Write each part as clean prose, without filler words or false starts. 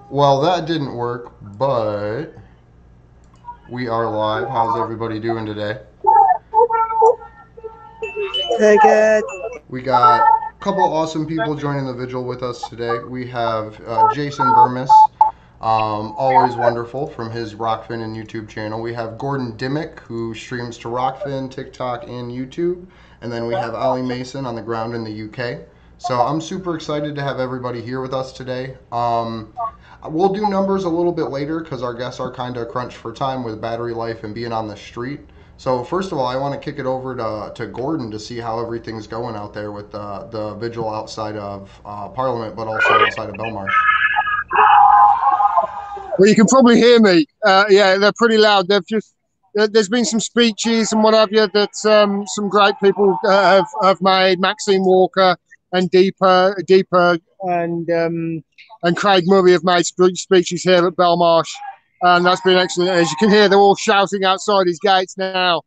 Well, that didn't work, but we are live. How's everybody doing today? Very good. We got a couple awesome people joining the vigil with us today. We have Jason Burmis, always wonderful from his Rockfin and YouTube channel. We have Gordon Dimmick, who streams to Rockfin, TikTok, and YouTube. And then we have Ali Mason on the ground in the UK. So I'm super excited to have everybody here with us today. We'll do numbers a little bit later because our guests are kind of crunched for time with battery life and being on the street. So first of all, I want to kick it over to Gordon to see how everything's going out there with the vigil outside of Parliament, but also outside of Belmarsh. Well, you can probably hear me. Yeah, they're pretty loud. There's been some speeches and what have you that some great people have made. Maxine Walker and Deepa and Craig Murray have made speeches here at Belmarsh, and that's been excellent. As you can hear, they're all shouting outside his gates now.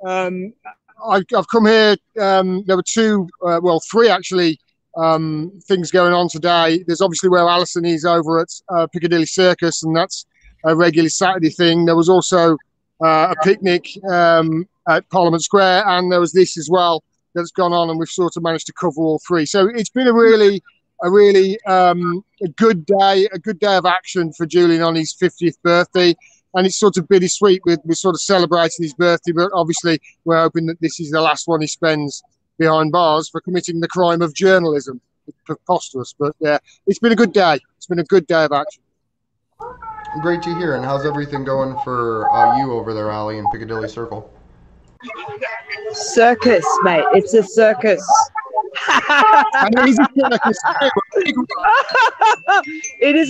I've come here. There were three actually. Things going on today. There's obviously where Alison is over at Piccadilly Circus, and that's a regular Saturday thing. There was also a picnic at Parliament Square, and there was this as well that's gone on, and we've sort of managed to cover all three. So it's been a really good day of action for Julian on his 50th birthday. And it's sort of bittersweet. We're sort of celebrating his birthday, but obviously we're hoping that this is the last one he spends behind bars for committing the crime of journalism. It's preposterous, but yeah, it's been a good day. It's been a good day of action. Great to hear. And how's everything going for you over there, Ali, in Piccadilly Circle? Circus, mate. It's a circus. It is a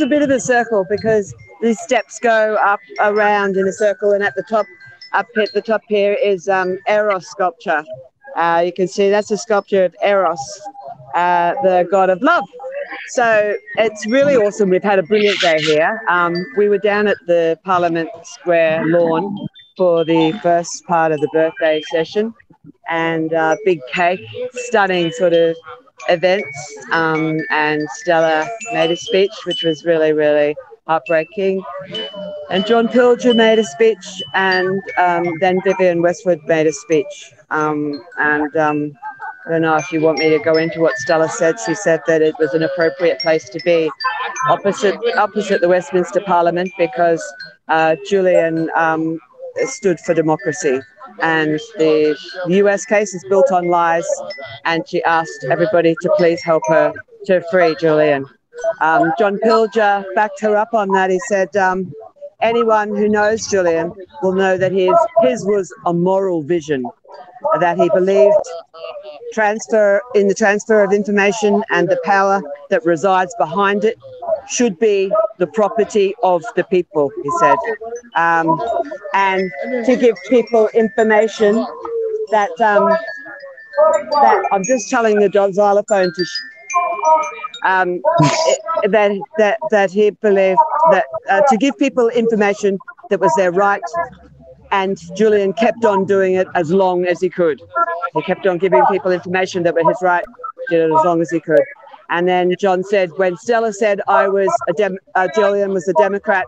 bit of a circle because these steps go up around in a circle, and at the top here is Eros sculpture. You can see that's a sculpture of Eros, the god of love. So it's really awesome. We've had a brilliant day here. We were down at the Parliament Square lawn for the first part of the birthday session, and big cake, stunning sort of events, and Stella made a speech, which was really, really heartbreaking. And John Pilger made a speech, and then Vivian Westwood made a speech. I don't know if you want me to go into what Stella said. She said that it was an appropriate place to be opposite the Westminster Parliament because Julian stood for democracy. And the US case is built on lies, and she asked everybody to please help her to free Julian. John Pilger backed her up on that. He said, anyone who knows Julian will know that his was a moral vision, that he believed in the transfer of information, and the power that resides behind it should be the property of the people, he said. And to give people information that I'm just telling the xylophone to that he believed that to give people information that was their right, and Julian kept on doing it as long as he could. He kept on giving people information that were his right, did it as long as he could. And then John said, when Stella said Julian was a Democrat,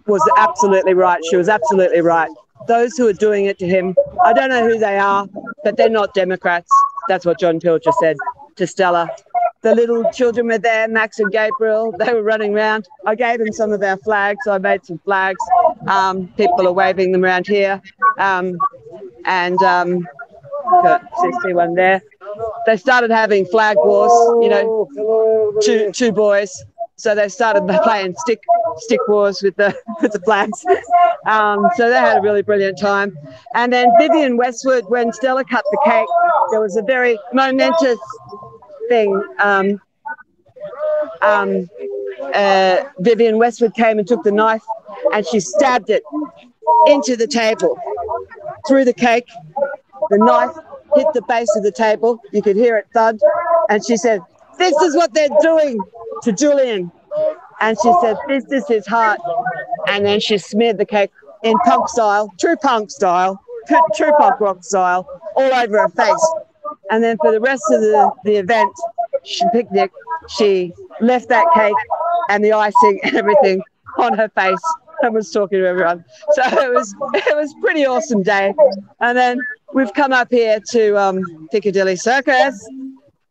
was absolutely right. She was absolutely right. Those who are doing it to him, I don't know who they are, but they're not Democrats. That's what John Pilger said to Stella. The little children were there, Max and Gabriel. They were running around. I gave them some of our flags. I made some flags. People are waving them around here. See one there. They started having flag wars, two boys. So they started playing stick wars with the flags. So they had a really brilliant time. And then Vivian Westwood, when Stella cut the cake, there was a very momentous thing. Vivian Westwood came and took the knife, and she stabbed it into the table through the cake. The knife hit the base of the table. You could hear it thud. And she said, "This is what they're doing to Julian." And she said, "This is his heart." And then she smeared the cake in punk style, true punk rock style, all over her face. And then for the rest of the event, picnic, she left that cake and the icing and everything on her face and was talking to everyone. So it was pretty awesome day. And then we've come up here to Piccadilly Circus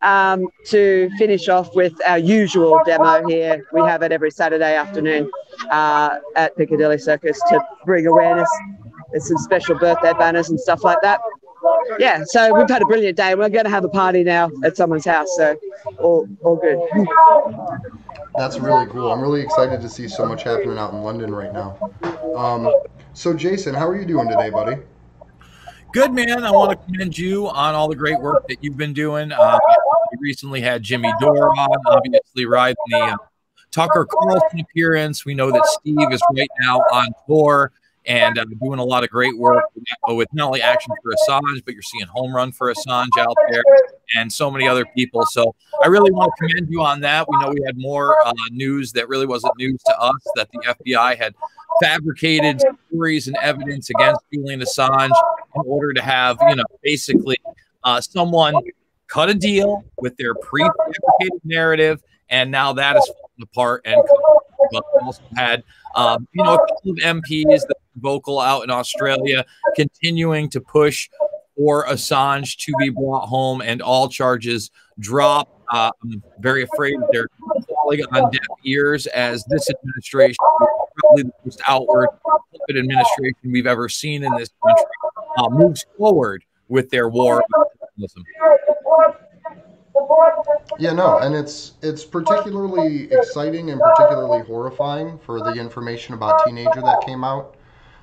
to finish off with our usual demo here. We have it every Saturday afternoon at Piccadilly Circus to bring awareness. There's some special birthday banners and stuff like that. Yeah, so we've had a brilliant day. We're going to have a party now at someone's house, so all good. That's really cool. I'm really excited to see so much happening out in London right now. So Jason, how are you doing today, buddy? Good, man. I want to commend you on all the great work that you've been doing. We recently had Jimmy Dore on, obviously riding the Tucker Carlson appearance. We know that Steve is right now on tour and doing a lot of great work with not only Action for Assange, but you're seeing Home Run for Assange out there and so many other people. So I really want to commend you on that. We know we had more news that really wasn't news to us, that the FBI had fabricated stories and evidence against Julian Assange in order to have, basically someone cut a deal with their pre-fabricated narrative, and now that is falling apart. And we also had, a couple of MPs that are vocal out in Australia continuing to push for Assange to be brought home and all charges dropped. I'm very afraid they're falling on deaf ears, as this administration is probably the most outward administration we've ever seen in this country moves forward with their war on journalism. Yeah, no, and it's particularly exciting and particularly horrifying for the information about Teenager that came out.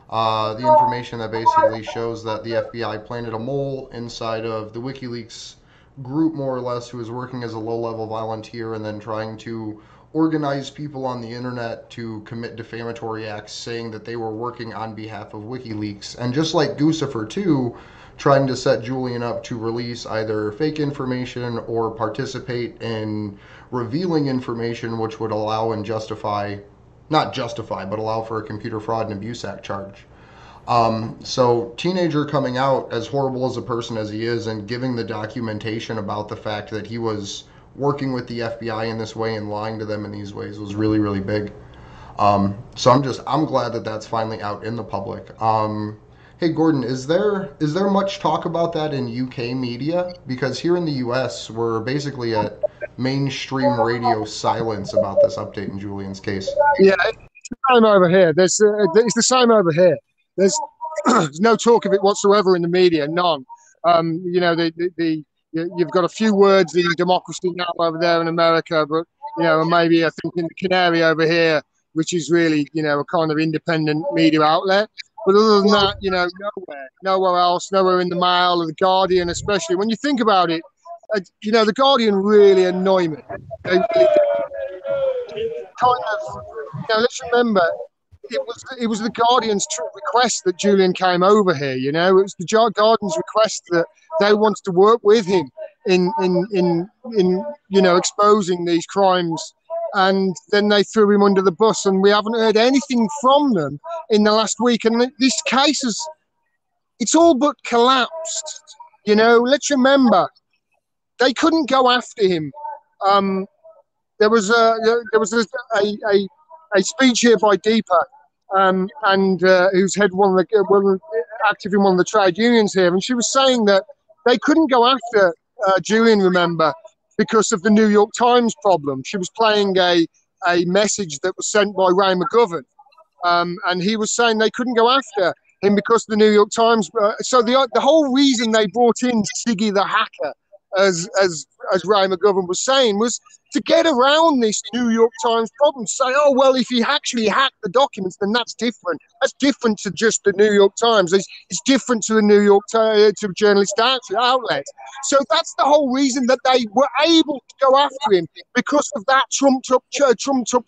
The information that basically shows that the FBI planted a mole inside of the WikiLeaks group, more or less, who was working as a low-level volunteer and then trying to organize people on the internet to commit defamatory acts, saying that they were working on behalf of WikiLeaks. And just like Guccifer 2, trying to set Julian up to release either fake information or participate in revealing information which would allow and justify, not justify, but allow for a Computer Fraud and Abuse Act charge. So Teenager coming out, as horrible as a person as he is, and giving the documentation about the fact that he was working with the FBI in this way and lying to them in these ways was really, really big. So I'm glad that that's finally out in the public. Hey Gordon, is there much talk about that in UK media? Because here in the US, we're basically at mainstream radio silence about this update in Julian's case. Yeah, it's the same over here. It's the same over here. There's no talk of it whatsoever in the media, none. You've got a few words in democracy now over there in America, but maybe I think in the Canary over here, which is really a kind of independent media outlet. But other than that, nowhere else, nowhere in the Mail or the Guardian, especially when you think about it. The Guardian really annoy me. They really let's remember, it was the Guardian's request that Julian came over here. It was the Guardian's request that they wanted to work with him in exposing these crimes. And then they threw him under the bus, and we haven't heard anything from them in the last week. And this case it's all but collapsed. Let's remember, they couldn't go after him. There was a speech here by Deepa, who's active in one of the trade unions here, and she was saying that they couldn't go after Julian, remember, because of the New York Times problem. She was playing a message that was sent by Ray McGovern, and he was saying they couldn't go after him because the New York Times. So the whole reason they brought in Siggy the hacker, as Ray McGovern was saying, was to get around this New York Times problem. Say, oh well, if he actually hacked the documents, then that's different. That's different to just the New York Times. It's different to the New York to journalist outlet. So that's the whole reason that they were able to go after him, because of that trumped up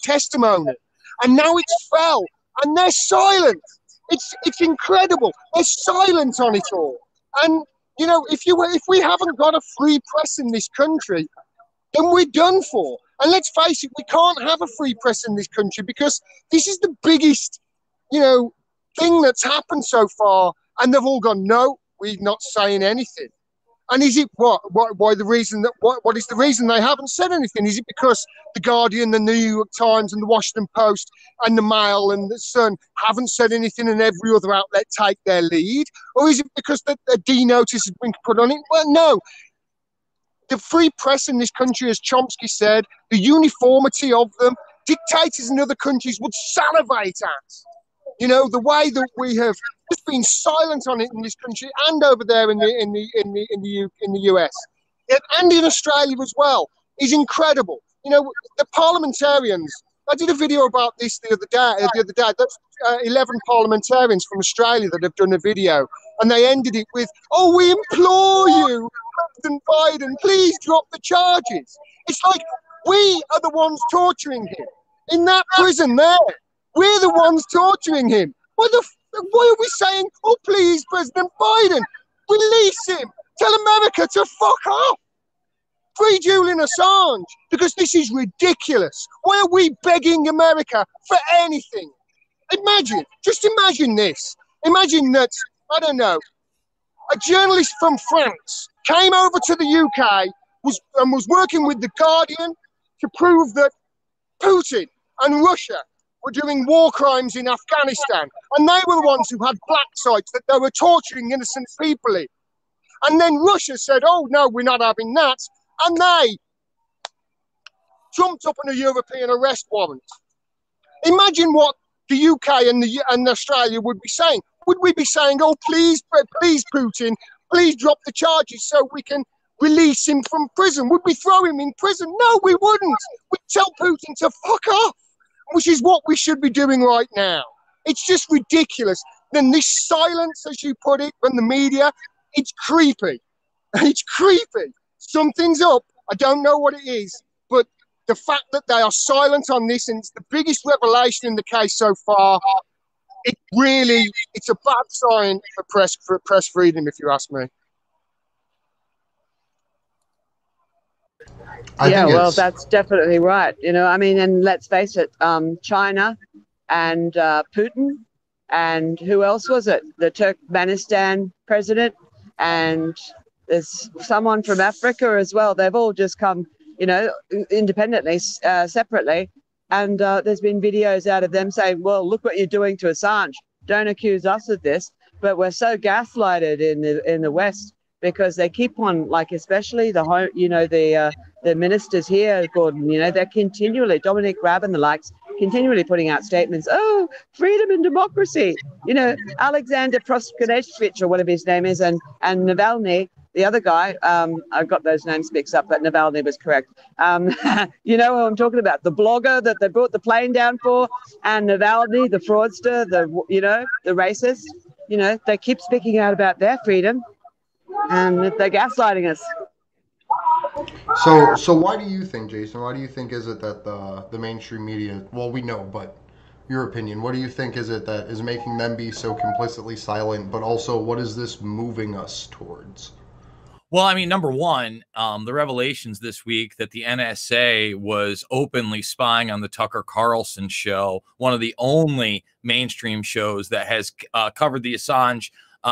testimony. And now it's fell, and they're silent. It's incredible. They're silent on it all. And if we haven't got a free press in this country, then we're done for. And let's face it, we can't have a free press in this country, because this is the biggest, thing that's happened so far. And they've all gone, no, we're not saying anything. And is it why the reason that what is the reason they haven't said anything? Is it because the Guardian, the New York Times, and the Washington Post, and the Mail and the Sun haven't said anything, and every other outlet take their lead, or is it because the D notice has been put on it? Well, no. The free press in this country, as Chomsky said, the uniformity of them, dictators in other countries would salivate at. You know, the way that we have just been silent on it in this country and over there in the US and in Australia as well is incredible. You know, the parliamentarians. I did a video about this the other day. That's 11 parliamentarians from Australia that have done a video, and they ended it with, "Oh, we implore you, President Biden, please drop the charges." It's like we are the ones torturing him in that prison there. We're the ones torturing him. Why are we saying, "Oh, please, President Biden, release him. Tell America to fuck off. Free Julian Assange," because this is ridiculous. Why are we begging America for anything? Just imagine this. Imagine that, I don't know, a journalist from France came over to the UK was working with the Guardian to prove that Putin and Russia were doing war crimes in Afghanistan, and they were the ones who had black sites that they were torturing innocent people in. And then Russia said, "Oh no, we're not having that," and they jumped up on a European arrest warrant. Imagine what the UK and Australia would be saying. Would we be saying, "Oh, please, Putin, please drop the charges so we can release him from prison"? Would we throw him in prison? No, we wouldn't. We'd tell Putin to fuck off, which is what we should be doing right now. It's just ridiculous. Then this silence, as you put it, from the media, it's creepy. It's creepy. Something's up. I don't know what it is, but the fact that they are silent on this, and it's the biggest revelation in the case so far, it's a bad sign for press freedom, if you ask me. Yeah, well, that's definitely right. You know, I mean, and let's face it, China and Putin, and who else was it? The Turkmenistan president, and there's someone from Africa as well. They've all just come, you know, independently, separately. And there's been videos out of them saying, "Well, look what you're doing to Assange. Don't accuse us of this." But we're so gaslighted in the West, because they keep on, like, especially the ministers here, Gordon, you know, they're continually, Dominic Raab and the likes, continually putting out statements, "Oh, freedom and democracy." You know, Alexander Proskunevich, or whatever his name is, and Navalny, the other guy, I got those names mixed up, but Navalny was correct. You know who I'm talking about? The blogger that they brought the plane down for, and Navalny, the fraudster, the racist. You know, they keep speaking out about their freedom, and they're gaslighting us. So why do you think, Jason? Why do you think is it that the mainstream media? Well, we know, but your opinion. What do you think is it that is making them be so complicitly silent? But also, what is this moving us towards? Well, I mean, number one, the revelations this week that the NSA was openly spying on the Tucker Carlson show, one of the only mainstream shows that has covered the Assange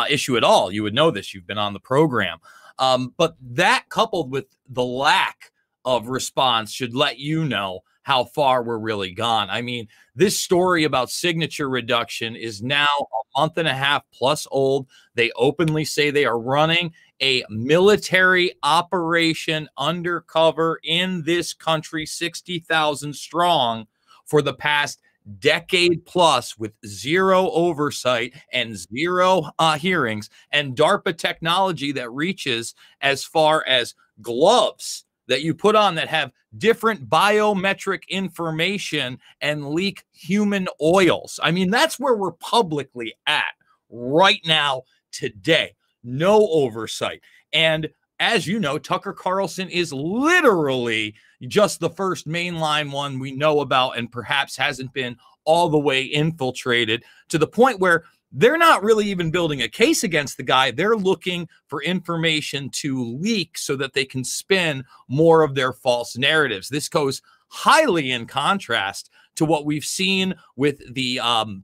issue at all. You would know this. You've been on the program. But that, coupled with the lack of response, should let you know how far we're really gone. I mean, this story about signature reduction is now a month and a half plus old. They openly say they are running a military operation undercover in this country, 60,000 strong, for the past decade plus, with zero oversight and zero hearings, and DARPA technology that reaches as far as gloves that you put on that have different biometric information and leak human oils. I mean, that's where we're publicly at right now today. No oversight. And as you know, Tucker Carlson is literally just the first mainline one we know about, and perhaps hasn't been all the way infiltrated to the point where they're not really even building a case against the guy. They're looking for information to leak so that they can spin more of their false narratives. This goes highly in contrast to what we've seen with the Biden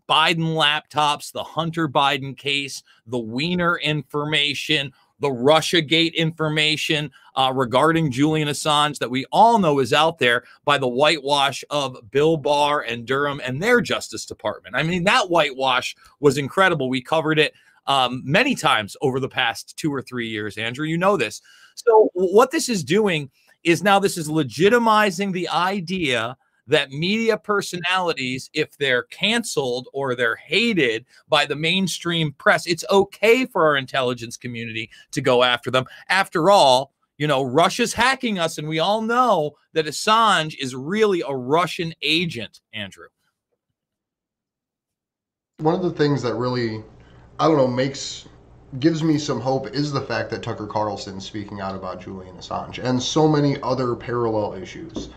laptops, the Hunter Biden case, the Wiener information, the Russiagate information regarding Julian Assange that we all know is out there by the whitewash of Bill Barr and Durham and their Justice Department. I mean, that whitewash was incredible. We covered it many times over the past 2 or 3 years, Andrew. You know this. So what this is doing is now this is legitimizing the idea that media personalities, if they're canceled or they're hated by the mainstream press, it's okay for our intelligence community to go after them. After all, you know, Russia's hacking us, and we all know that Assange is really a Russian agent, Andrew. One of the things that really, I don't know, gives me some hope is the fact that Tucker Carlson's speaking out about Julian Assange and so many other parallel issues.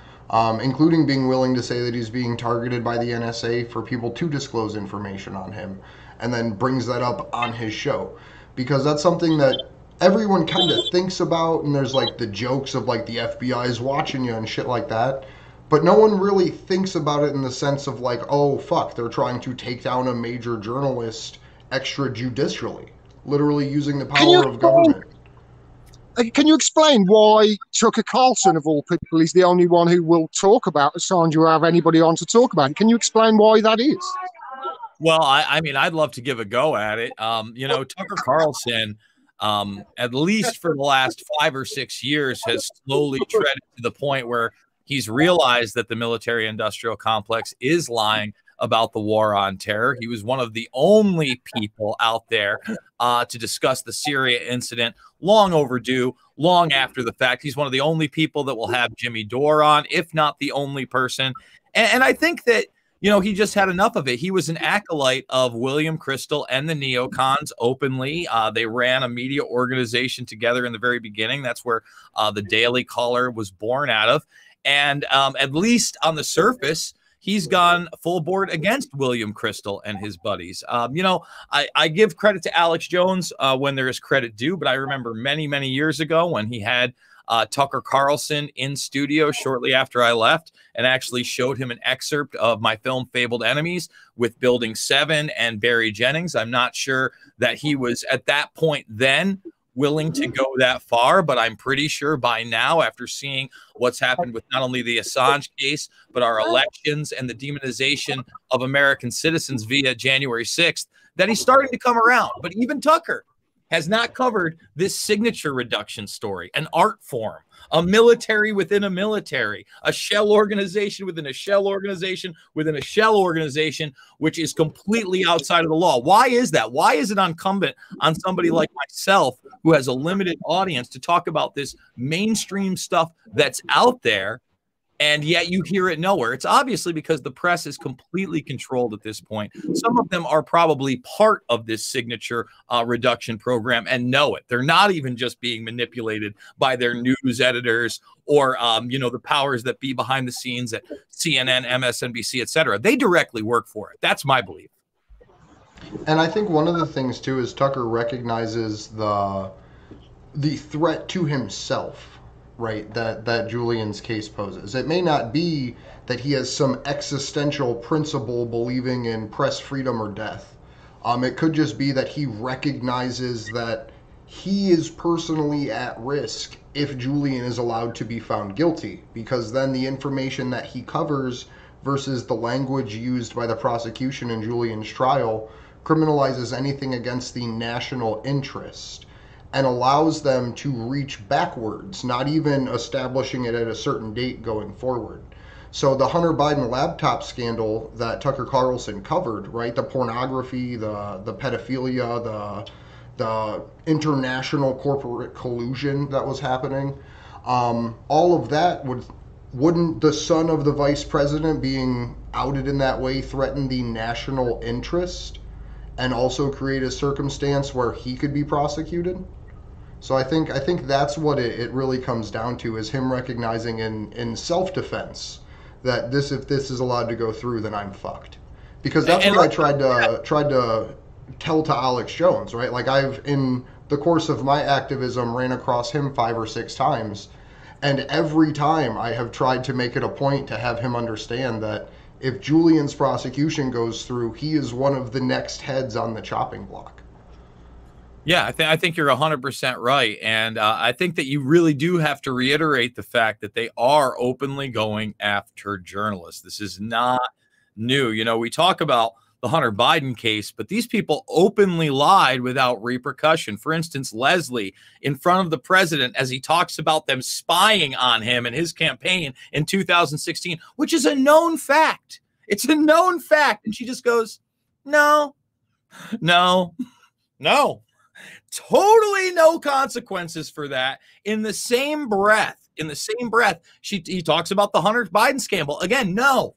Including being willing to say that he's being targeted by the NSA for people to disclose information on him, and then brings that up on his show. Because that's something that everyone kind of thinks about, and there's like the jokes of like the FBI is watching you and shit like that. But no one really thinks about it in the sense of like, oh, fuck, they're trying to take down a major journalist extrajudicially, literally using the power of government. Can you explain why Tucker Carlson, of all people, is the only one who will talk about Assange or have anybody on to talk about it? Can you explain why that is? Well, I mean, I'd love to give a go at it. You know, Tucker Carlson, at least for the last 5 or 6 years, has slowly treaded to the point where he's realized that the military-industrial complex is lying about the war on terror. He was one of the only people out there to discuss the Syria incident, long overdue, long after the fact. He's one of the only people that will have Jimmy Dore on, if not the only person. And I think that, you know, he just had enough of it. He was an acolyte of William Crystal and the neocons openly. They ran a media organization together in the very beginning. That's where the Daily Caller was born out of. And at least on the surface, he's gone full board against William Crystal and his buddies. You know, I give credit to Alex Jones when there is credit due, but I remember many, many years ago when he had Tucker Carlson in studio shortly after I left and actually showed him an excerpt of my film Fabled Enemies with Building 7 and Barry Jennings. I'm not sure that he was at that point then willing to go that far, but I'm pretty sure by now, after seeing what's happened with not only the Assange case, but our elections and the demonization of American citizens via January 6th, that he's starting to come around. But even Tucker has not covered this signature reduction story, an art form, a military within a military, a shell organization within a shell organization within a shell organization, which is completely outside of the law. Why is that? Why is it incumbent on somebody like myself who has a limited audience to talk about this mainstream stuff that's out there, and yet you hear it nowhere? It's obviously because the press is completely controlled at this point. Some of them are probably part of this signature reduction program and know it. They're not even just being manipulated by their news editors or, you know, the powers that be behind the scenes at CNN, MSNBC, etc. They directly work for it. That's my belief. And I think one of the things, too, is Tucker recognizes the threat to himself, right, that Julian's case poses. It may not be that he has some existential principle believing in press freedom or death. It could just be that he recognizes that he is personally at risk if Julian is allowed to be found guilty, because then the information that he covers versus the language used by the prosecution in Julian's trial criminalizes anything against the national interest and allows them to reach backwards, not even establishing it at a certain date going forward. So the Hunter Biden laptop scandal that Tucker Carlson covered, right, the pornography, the pedophilia, the international corporate collusion that was happening, all of that wouldn't the son of the vice president being outed in that way threaten the national interest and also create a circumstance where he could be prosecuted? So I think that's what it really comes down to, is him recognizing in self-defense that if this is allowed to go through, then I'm fucked. Because that's what I tried to tell to Alex Jones, right? Like, I've, in the course of my activism, ran across him 5 or 6 times, and every time I have tried to make it a point to have him understand that if Julian's prosecution goes through, he is one of the next heads on the chopping block. Yeah, I think you're 100% right. And I think that you really do have to reiterate the fact that they are openly going after journalists. This is not new. You know, we talk about the Hunter Biden case, but these people openly lied without repercussion. For instance, Leslie in front of the president as he talks about them spying on him and his campaign in 2016, which is a known fact. It's a known fact. And she just goes, no, no, no. Totally no consequences for that. In the same breath, he talks about the Hunter Biden scandal. Again, no.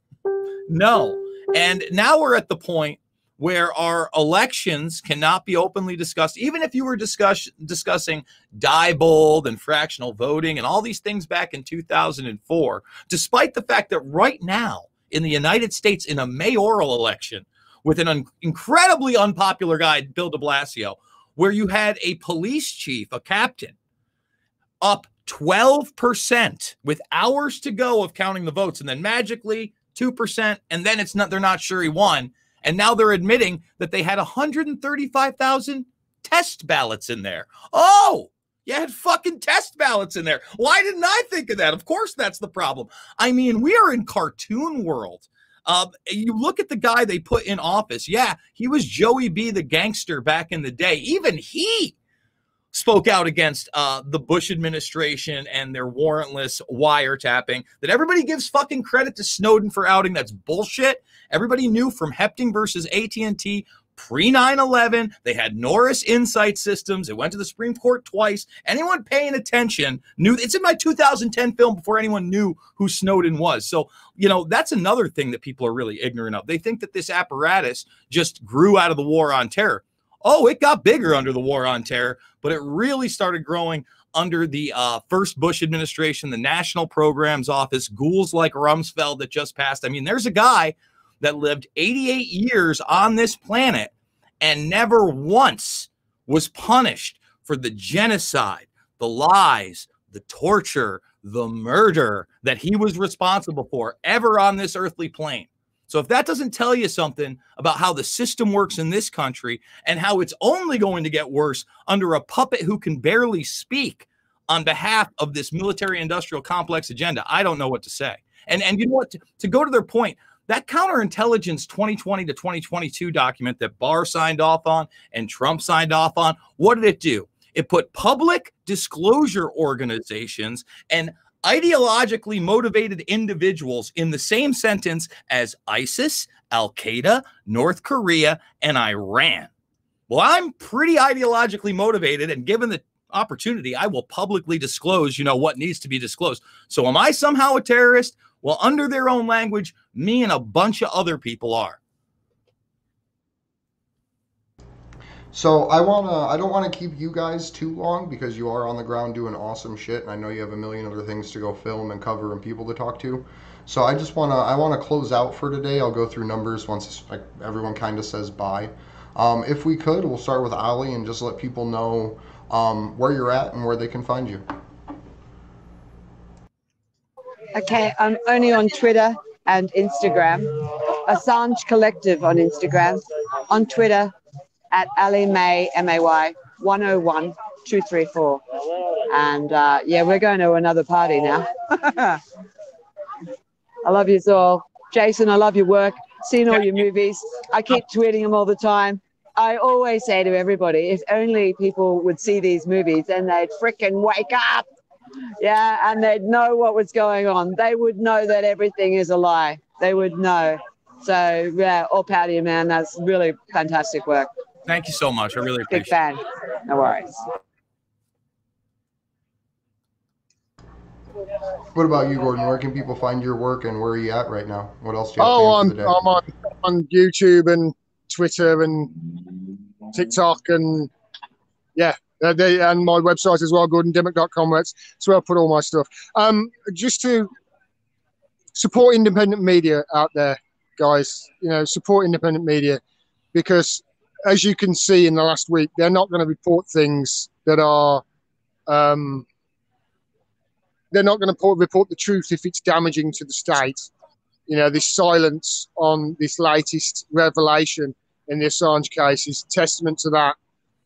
And now we're at the point where our elections cannot be openly discussed. Even if you were discussing Diebold and fractional voting and all these things back in 2004, despite the fact that right now in the United States, in a mayoral election with an incredibly unpopular guy, Bill de Blasio, where you had a police chief, a captain, up 12% with hours to go of counting the votes, and then magically 2%, and then they're not sure he won. And now they're admitting that they had 135,000 test ballots in there. Oh, you had fucking test ballots in there. Why didn't I think of that? Of course, that's the problem. I mean, we are in cartoon world. You look at the guy they put in office. Yeah, he was Joey B, the gangster back in the day. Even he spoke out against the Bush administration and their warrantless wiretapping that everybody gives fucking credit to Snowden for outing. That's bullshit. Everybody knew from Hepting versus AT&T pre 9/11, they had Norris Insight Systems. It went to the Supreme Court twice. Anyone paying attention knew. It's in my 2010 film before anyone knew who Snowden was. So, you know, that's another thing that people are really ignorant of. They think that this apparatus just grew out of the war on terror. Oh, it got bigger under the war on terror, but it really started growing under the first Bush administration, the National Programs Office, ghouls like Rumsfeld that just passed. I mean, there's a guy that lived 88 years on this planet and never once was punished for the genocide, the lies, the torture, the murder that he was responsible for ever on this earthly plane. So if that doesn't tell you something about how the system works in this country and how it's only going to get worse under a puppet who can barely speak on behalf of this military industrial complex agenda, I don't know what to say. And you know what, to go to their point, that counterintelligence 2020 to 2022 document that Barr signed off on and Trump signed off on, what did it do? It put public disclosure organizations and ideologically motivated individuals in the same sentence as ISIS, Al-Qaeda, North Korea, and Iran. Well, I'm pretty ideologically motivated, and given the opportunity, I will publicly disclose, what needs to be disclosed. So am I somehow a terrorist? Well, under their own language, me and a bunch of other people are. So I don't want to keep you guys too long because you are on the ground doing awesome shit, and I know you have a million other things to go film and cover and people to talk to. So I want to close out for today. I'll go through numbers once everyone kind of says bye. If we could, we'll start with Ali and just let people know where you're at and where they can find you. Okay, I'm only on Twitter and Instagram. Assange Collective on Instagram. On Twitter at Ali May, M-A-Y, 101234. And yeah, we're going to another party now. I love you all. Jason, I love your work. Seen all your movies. I keep tweeting them all the time. I always say to everybody, if only people would see these movies, then they'd frickin' wake up. Yeah, and they'd know what was going on. They would know that everything is a lie. They would know. So, yeah, all proud of you, man. That's really fantastic work. Thank you so much. I really appreciate it. Big fan. No worries. What about you, Gordon? Where can people find your work and where are you at right now? What else do you have for the day? I'm on YouTube and Twitter and TikTok and yeah. And my website as well, gordondimmock.com. That's where I put all my stuff. Just to support independent media out there, guys. Support independent media because, as you can see in the last week, they're not going to report things that are. They're not going to report the truth if it's damaging to the state. This silence on this latest revelation in the Assange case is testament to that.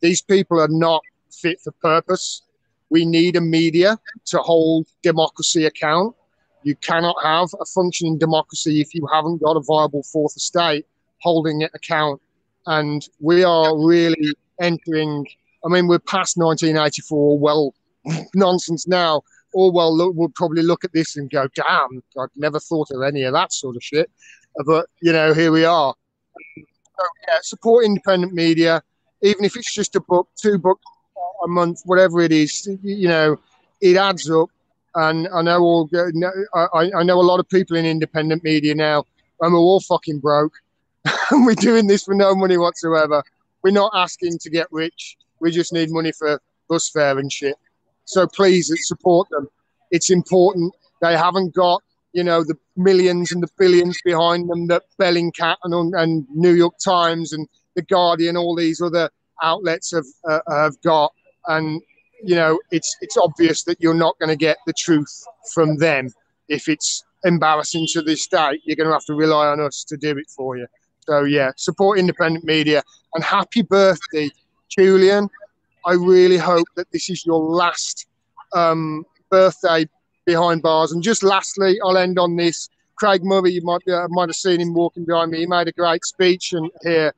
These people are not fit for purpose. We need a media to hold democracy account. You cannot have a functioning democracy if you haven't got a viable fourth estate holding it account. And we are really entering, I mean, we're past 1984, well, nonsense now. Orwell will probably look at this and go, damn, I'd never thought of any of that sort of shit. But, you know, here we are. So, yeah, support independent media, even if it's just a book, 2 books a month, whatever it is, you know, it adds up. And I know I know a lot of people in independent media now, and we're all fucking broke. And we're doing this for no money whatsoever. We're not asking to get rich. We just need money for bus fare and shit. So please support them. It's important. They haven't got, you know, the millions and the billions behind them that Bellingcat and New York Times and The Guardian, all these other outlets have got. And, you know, it's obvious that you're not going to get the truth from them. If it's embarrassing to the state, you're going to have to rely on us to do it for you. So, yeah, support independent media. And happy birthday, Julian. I really hope that this is your last birthday behind bars. And just lastly, I'll end on this. Craig Murray, you might have seen him walking behind me. He made a great speech here.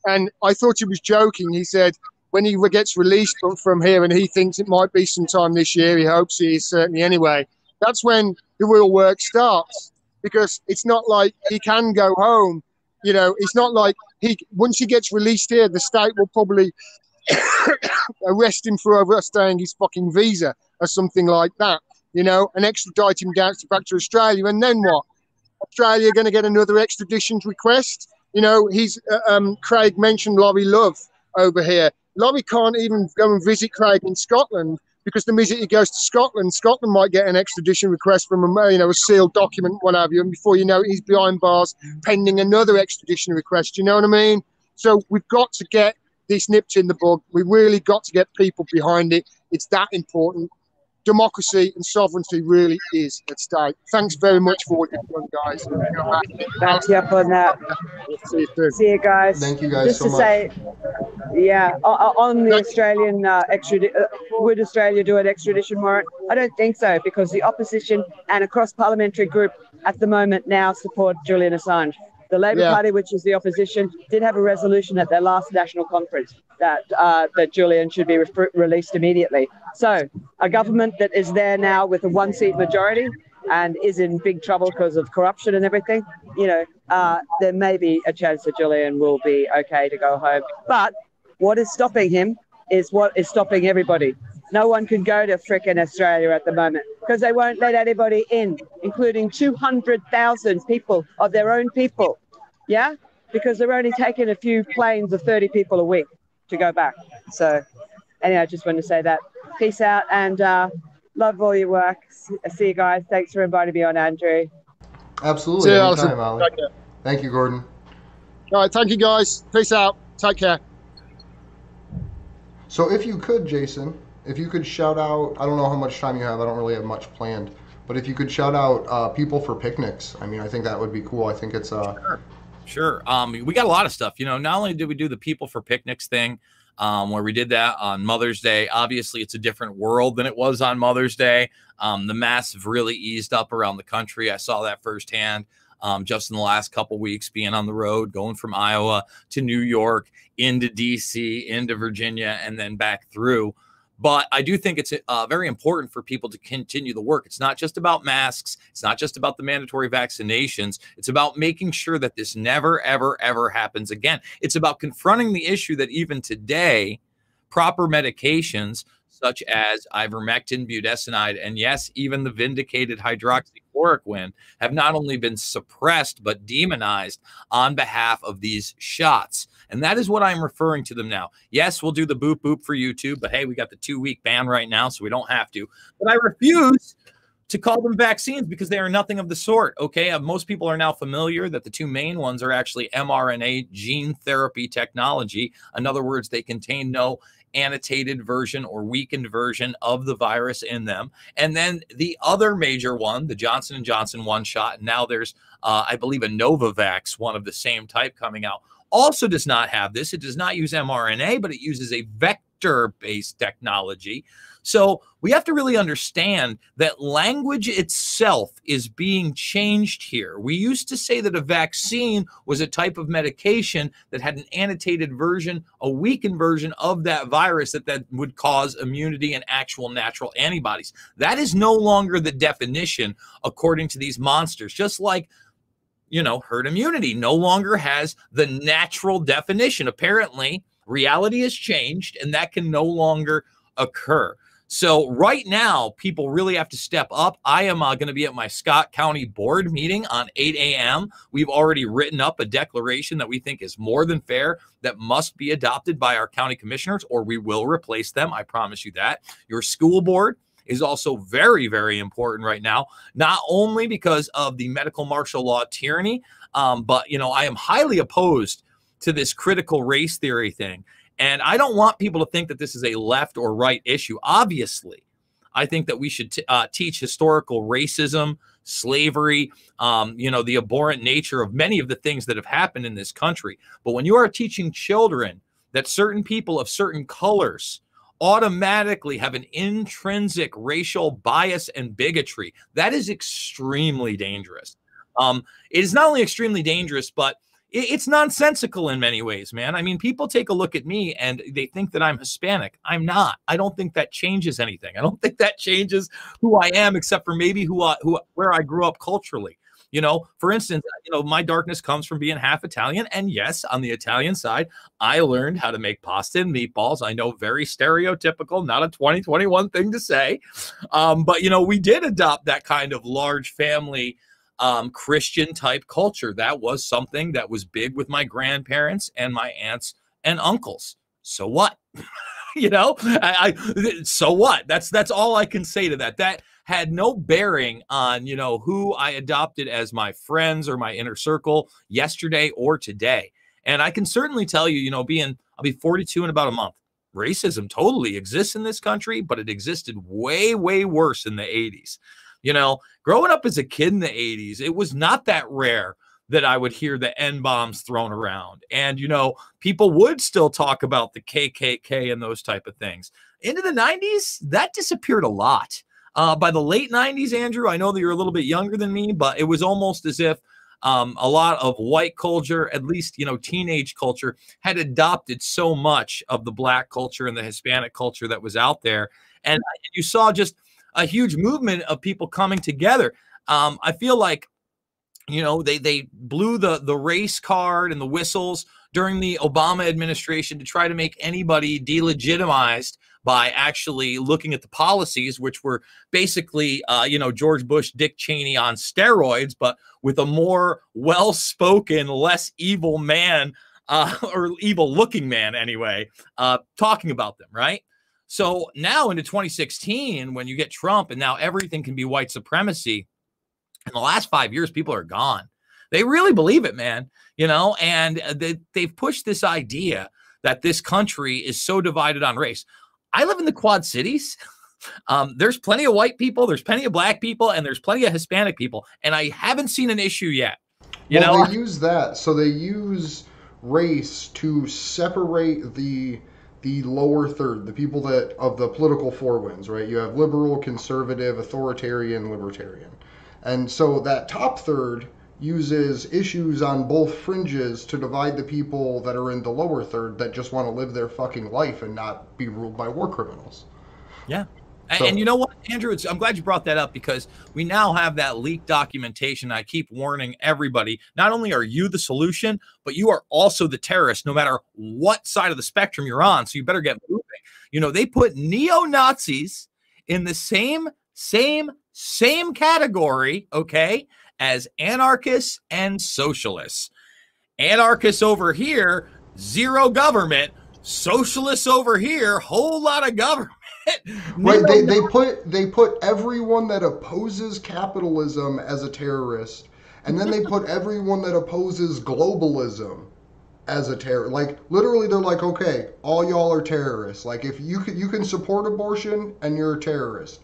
And I thought he was joking. He said, when he gets released from here, and he thinks it might be sometime this year, he hopes he is certainly anyway, that's when the real work starts. Because it's not like he can go home. You know, it's not like once he gets released here, the state will probably arrest him for overstaying his fucking visa or something like that, you know, and extradite him back to Australia. And then what? Australia going to get another extradition request? You know, Craig mentioned Laurie Love over here. Laurie can't even go and visit Craig in Scotland because the minute he goes to Scotland, Scotland might get an extradition request from a sealed document, what have you, and before you know it, he's behind bars pending another extradition request. You know what I mean? So we've got to get this nipped in the bud. We really got to get people behind it. It's that important. Democracy and sovereignty really is at stake. Thanks very much for what you've done, guys. Back you up on that. See you guys. Thank you guys Just so to much. say, yeah, on the Australian would Australia do an extradition warrant? I don't think so, because the opposition and a cross-parliamentary group at the moment now support Julian Assange. The Labor Party, which is the opposition, did have a resolution at their last national conference that Julian should be released immediately. So a government that is there now with a 1-seat majority and is in big trouble because of corruption and everything, you know, there may be a chance that Julian will be okay to go home. But what is stopping him is what is stopping everybody. No one can go to frickin' Australia at the moment because they won't let anybody in, including 200,000 people of their own people. Yeah, because they're only taking a few planes of 30 people a week to go back. So anyway, I just wanted to say that. Peace out and love all your work. See you guys. Thanks for inviting me on, Andrew. Absolutely. See you, Anytime, Alison. Ali. Thank you, Gordon. All right, thank you, guys. Peace out. Take care. So if you could, Jason, if you could shout out, I don't know how much time you have. I don't really have much planned. But if you could shout out people for picnics, I mean, I think that would be cool. I think it's... Sure. We got a lot of stuff. You know, not only did we do the People for Picnics thing, where we did that on Mother's Day. Obviously, it's a different world than it was on Mother's Day. The masks have really eased up around the country. I saw that firsthand just in the last couple weeks, being on the road, going from Iowa to New York, into D.C., into Virginia, and then back through. But I do think it's very important for people to continue the work. It's not just about masks. It's not just about the mandatory vaccinations. It's about making sure that this never, ever, ever happens again. It's about confronting the issue that even today, proper medications such as ivermectin, budesonide, and yes, even the vindicated hydroxychloroquine have not only been suppressed, but demonized on behalf of these shots. And that is what I'm referring to them now. Yes, we'll do the boop boop for YouTube, but hey, we got the 2-week ban right now, so we don't have to. But I refuse to call them vaccines because they are nothing of the sort, okay? Most people are now familiar that the 2 main ones are actually mRNA gene therapy technology. In other words, they contain no annotated version or weakened version of the virus in them. And then the other major one, the Johnson & Johnson one shot, and now there's, I believe, a Novavax, one of the same type coming out. also does not have this. It does not use mRNA, but it uses a vector-based technology. So we have to really understand that language itself is being changed here. We used to say that a vaccine was a type of medication that had an annotated version, a weakened version of that virus that would cause immunity and actual natural antibodies. That is no longer the definition according to these monsters. Just like, you know, herd immunity no longer has the natural definition. Apparently, reality has changed, and that can no longer occur. So right now, people really have to step up. I am going to be at my Scott County board meeting on 8 a.m. We've already written up a declaration that we think is more than fair, that must be adopted by our county commissioners, or we will replace them. I promise you that. Your school board is also very, very important right now, not only because of the medical martial law tyranny, but, you know, I am highly opposed to this critical race theory thing. And I don't want people to think that this is a left or right issue. Obviously, I think that we should teach historical racism, slavery, you know, the abhorrent nature of many of the things that have happened in this country. But when you are teaching children that certain people of certain colors automatically have an intrinsic racial bias and bigotry, that is extremely dangerous. It is not only extremely dangerous, but it's nonsensical in many ways, man. I mean, people take a look at me and they think that I'm Hispanic. I'm not. I don't think that changes anything. I don't think that changes who I am, except for maybe where I grew up culturally. You know, for instance, you know, my darkness comes from being half Italian. And yes, on the Italian side, I learned how to make pasta and meatballs. I know, very stereotypical, not a 2021 thing to say. But, you know, we did adopt that kind of large family Christian type culture. That was something that was big with my grandparents and my aunts and uncles. So what? You know, so what? That's all I can say to that. That had no bearing on, you know, who I adopted as my friends or my inner circle yesterday or today. And I can certainly tell you, you know, I'll be 42 in about a month. Racism totally exists in this country, but it existed way, way worse in the 80s. You know, growing up as a kid in the 80s, it was not that rare that I would hear the N-bombs thrown around. And, you know, people would still talk about the KKK and those type of things. Into the 90s, that disappeared a lot. By the late 90s, Andrew, I know that you're a little bit younger than me, but it was almost as if a lot of white culture, at least, you know, teenage culture, had adopted so much of the black culture and the Hispanic culture that was out there. And you saw just a huge movement of people coming together. I feel like, you know, they blew the race card and the whistles during the Obama administration to try to make anybody delegitimized by actually looking at the policies, which were basically, you know, George Bush, Dick Cheney on steroids, but with a more well-spoken, less evil man, or evil-looking man anyway, talking about them, right? So now into 2016, when you get Trump and now everything can be white supremacy, in the last 5 years, people are gone. They really believe it, man, you know, and they've pushed this idea that this country is so divided on race. I live in the Quad Cities. There's plenty of white people, there's plenty of black people, and there's plenty of Hispanic people, and I haven't seen an issue yet. You know, they use that. So they use race to separate the lower third, the people that of the political four winds, right? You have liberal, conservative, authoritarian, libertarian. And so that top third uses issues on both fringes to divide the people that are in the lower third that just want to live their fucking life and not be ruled by war criminals. Yeah. And you know what, Andrew, I'm glad you brought that up, because we now have that leaked documentation. I keep warning everybody, not only are you the solution, but you are also the terrorist, no matter what side of the spectrum you're on. So you better get moving. You know, they put neo-Nazis in the same category, okay, as anarchists and socialists. Anarchists over here, zero government. Socialists over here, whole lot of government. Right, they put everyone that opposes capitalism as a terrorist, and then they put everyone that opposes globalism as a terrorist. Like, literally, they're like, okay, all y'all are terrorists. Like, if you can support abortion and you're a terrorist.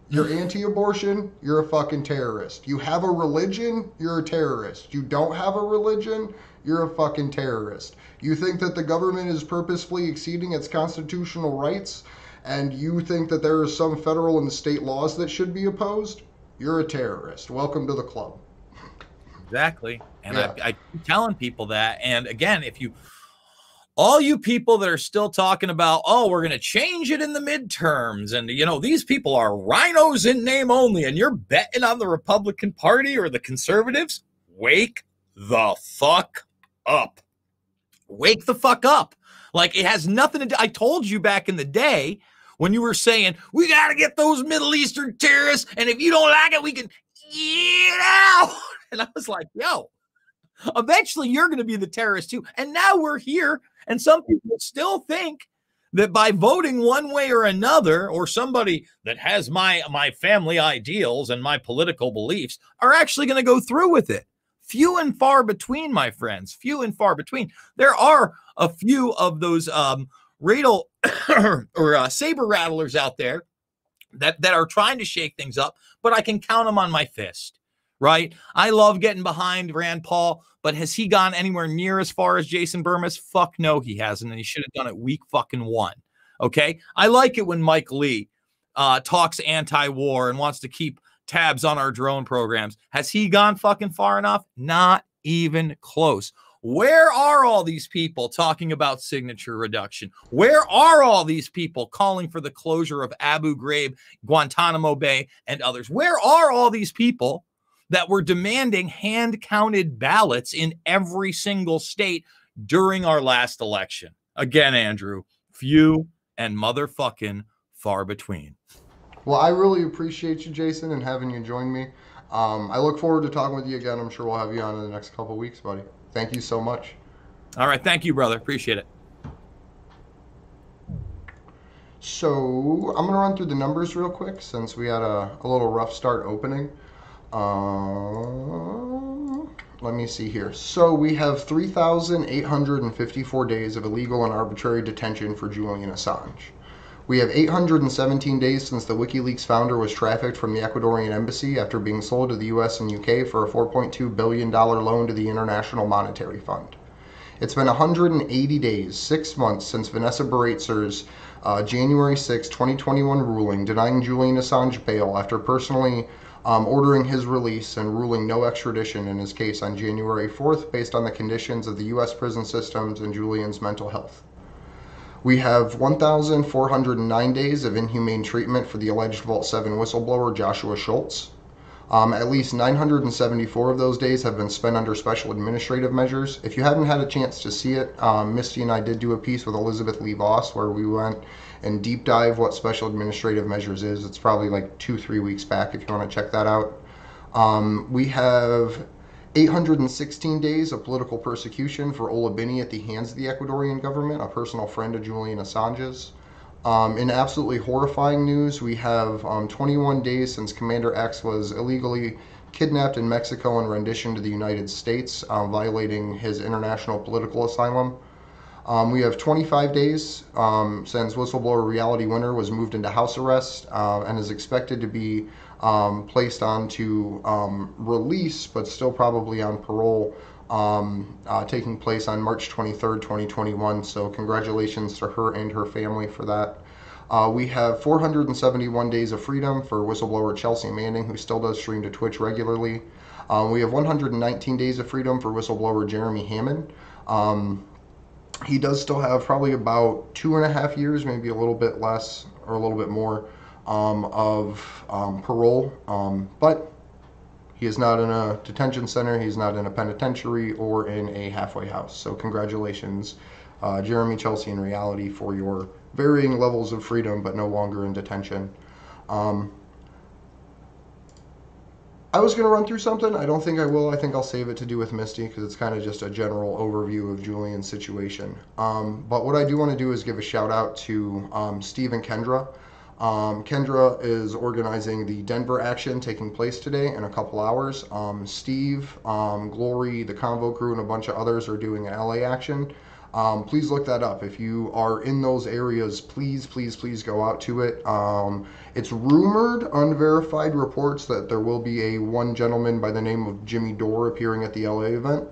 You're anti-abortion, you're a fucking terrorist. You have a religion, you're a terrorist. You don't have a religion, you're a fucking terrorist. You think that the government is purposefully exceeding its constitutional rights, and you think that there are some federal and state laws that should be opposed, you're a terrorist. Welcome to the club. Exactly. And Yeah. I keep telling people that. And again, if you, all you people that are still talking about, oh, we're going to change it in the midterms, and, you know, these people are rhinos in name only, and you're betting on the Republican Party or the conservatives, wake the fuck up. Wake the fuck up. Like, it has nothing to do. I told you back in the day when you were saying, we got to get those Middle Eastern terrorists, and if you don't like it, we can get out. And I was like, yo, eventually you're going to be the terrorist too. And now we're here. And some people still think that by voting one way or another, or somebody that has my family ideals and my political beliefs are actually going to go through with it. Few and far between, my friends. Few and far between. There are a few of those radal or saber rattlers out there that are trying to shake things up, but I can count them on my fist, right? I love getting behind Rand Paul, but has he gone anywhere near as far as Jason Burmis? Fuck no, he hasn't, and he should have done it week fucking one, okay? I like it when Mike Lee talks anti-war and wants to keep tabs on our drone programs. Has he gone fucking far enough? Not even close. Where are all these people talking about signature reduction? Where are all these people calling for the closure of Abu Ghraib, Guantanamo Bay, and others? Where are all these people that were demanding hand-counted ballots in every single state during our last election? Again, Andrew, few and motherfucking far between. Well, I really appreciate you, Jason, and having you join me. I look forward to talking with you again. I'm sure we'll have you on in the next couple of weeks, buddy. Thank you so much. All right. Thank you, brother. Appreciate it. So I'm going to run through the numbers real quick since we had a little rough start opening. Let me see here. So we have 3,854 days of illegal and arbitrary detention for Julian Assange. We have 817 days since the WikiLeaks founder was trafficked from the Ecuadorian embassy after being sold to the US and UK for a $4.2 billion loan to the International Monetary Fund. It's been 180 days, 6 months, since Vanessa Baratzer's January 6, 2021 ruling denying Julian Assange bail after personally ordering his release and ruling no extradition in his case on January 4th based on the conditions of the US prison systems and Julian's mental health. We have 1,409 days of inhumane treatment for the alleged Vault 7 whistleblower Joshua Schultz. At least 974 of those days have been spent under special administrative measures. If you haven't had a chance to see it, Misty and I did do a piece with Elizabeth Lee Voss where we went and deep dive what special administrative measures is. It's probably like 2-3 weeks back if you want to check that out. We have 816 days of political persecution for Ola Bini at the hands of the Ecuadorian government, a personal friend of Julian Assange's. In absolutely horrifying news, we have 21 days since Commander X was illegally kidnapped in Mexico and renditioned to the United States, violating his international political asylum. We have 25 days since whistleblower Reality Winner was moved into house arrest and is expected to be placed onto release, but still probably on parole, taking place on March 23rd, 2021. So congratulations to her and her family for that. We have 471 days of freedom for whistleblower Chelsea Manning, who still does stream to Twitch regularly. We have 119 days of freedom for whistleblower Jeremy Hammond. He does still have probably about 2.5 years, maybe a little bit less or a little bit more, of parole, but he is not in a detention center, he's not in a penitentiary or in a halfway house. So congratulations, Jeremy, Chelsea, and Reality, for your varying levels of freedom, but no longer in detention. I was going to run through something. I don't think I will. I think I'll save it to do with Misty because it's kind of just a general overview of Julian's situation. But what I do want to do is give a shout out to Steve and Kendra. Kendra is organizing the Denver action taking place today in a couple hours. Steve, Glory, the Convo crew, and a bunch of others are doing an LA action. Please look that up. If you are in those areas, please go out to it. It's rumored, unverified reports that there will be one gentleman by the name of Jimmy Dore appearing at the LA event.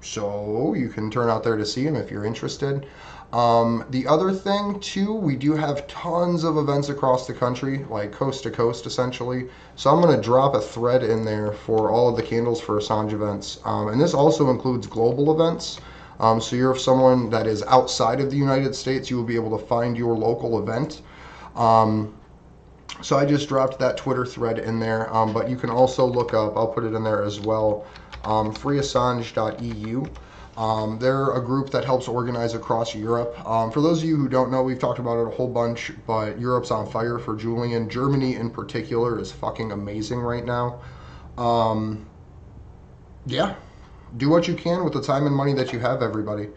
So you can turn out there to see him if you're interested. The other thing too, we do have tons of events across the country, like coast to coast essentially. So I'm going to drop a thread in there for all of the Candles for Assange events. And this also includes global events. So you're someone that is outside of the United States, you will be able to find your local event. So I just dropped that Twitter thread in there, but you can also look up, I'll put it in there as well, freeassange.eu. They're a group that helps organize across Europe. For those of you who don't know, we've talked about it a whole bunch, but Europe's on fire for Julian. Germany in particular is fucking amazing right now. Yeah, do what you can with the time and money that you have, everybody.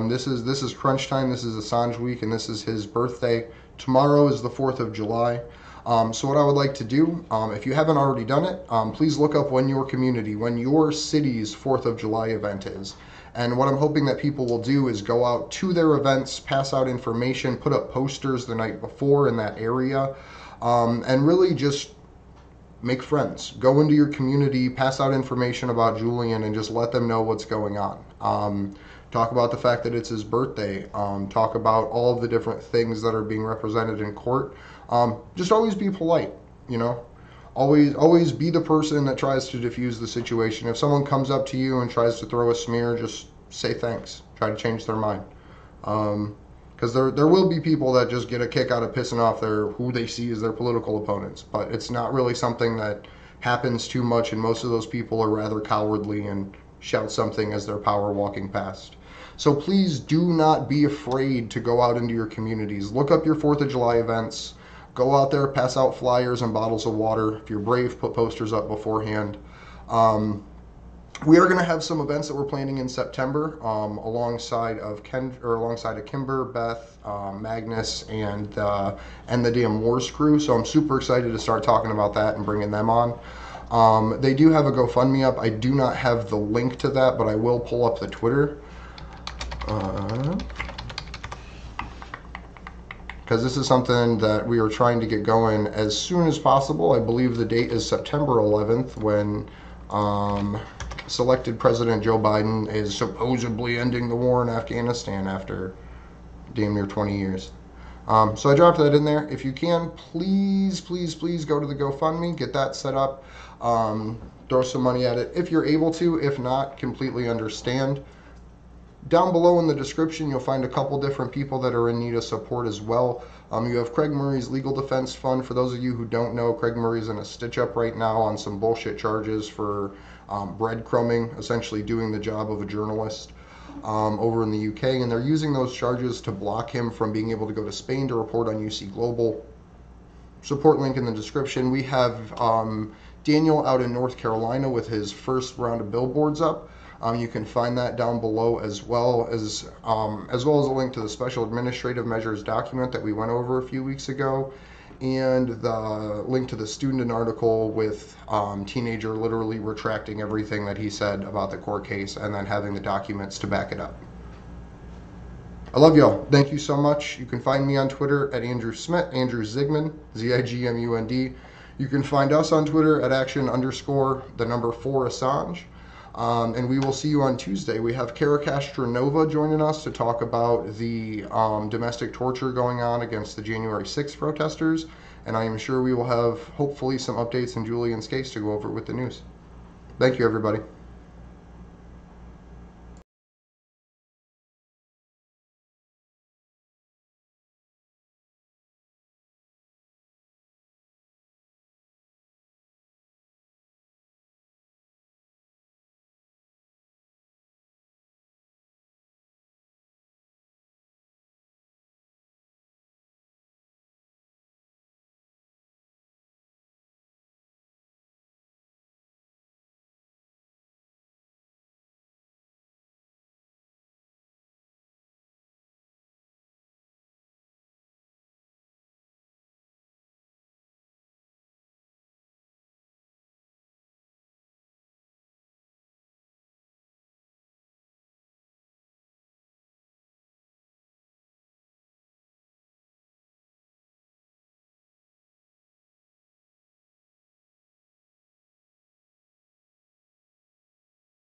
This is crunch time. This is Assange week, and this is his birthday. Tomorrow is the 4th of July. So what I would like to do, if you haven't already done it, please look up when your community, when your city's 4th of July event is. And what I'm hoping that people will do is go out to their events, pass out information, put up posters the night before in that area, and really just make friends. Go into your community, pass out information about Julian, and just let them know what's going on. Talk about the fact that it's his birthday. Talk about all of the different things that are being represented in court. Just always be polite, you know. Always be the person that tries to diffuse the situation. If someone comes up to you and tries to throw a smear, just say thanks. Try to change their mind. Because there will be people that just get a kick out of pissing off who they see as their political opponents. But it's not really something that happens too much, and most of those people are rather cowardly and shout something as they're power walking past. So please do not be afraid to go out into your communities. Look up your 4th of July events. Go out there, pass out flyers and bottles of water. If you're brave, put posters up beforehand. We are going to have some events that we're planning in September, alongside of Kimber, Beth, Magnus, and the damn Wars crew. So I'm super excited to start talking about that and bringing them on. They do have a GoFundMe up. I do not have the link to that, but I will pull up the Twitter. Because this is something that we are trying to get going as soon as possible. I believe the date is September 11th when selected President Joe Biden is supposedly ending the war in Afghanistan after damn near 20 years. So I dropped that in there. If you can, please go to the GoFundMe, get that set up, throw some money at it if you're able to. If not, completely understand. Down below in the description, you'll find a couple different people that are in need of support as well. You have Craig Murray's Legal Defense Fund. For those of you who don't know, Craig Murray's in a stitch-up right now on some bullshit charges for breadcrumbing, essentially doing the job of a journalist over in the UK. And they're using those charges to block him from being able to go to Spain to report on UC Global. Support link in the description. We have Daniel out in North Carolina with his first round of billboards up. You can find that down below, as well as a link to the special administrative measures document that we went over a few weeks ago, and the link to the student article with teenager literally retracting everything that he said about the court case and then having the documents to back it up. I love y'all. Thank you so much. You can find me on Twitter at Andrew Smith, Andrew Zigmund, Zigmund. You can find us on Twitter at action_4Assange. And we will see you on Tuesday. We have Kara Castronova joining us to talk about the domestic torture going on against the January 6th protesters. And I am sure we will have, hopefully, some updates in Julian's case to go over with the news. Thank you, everybody.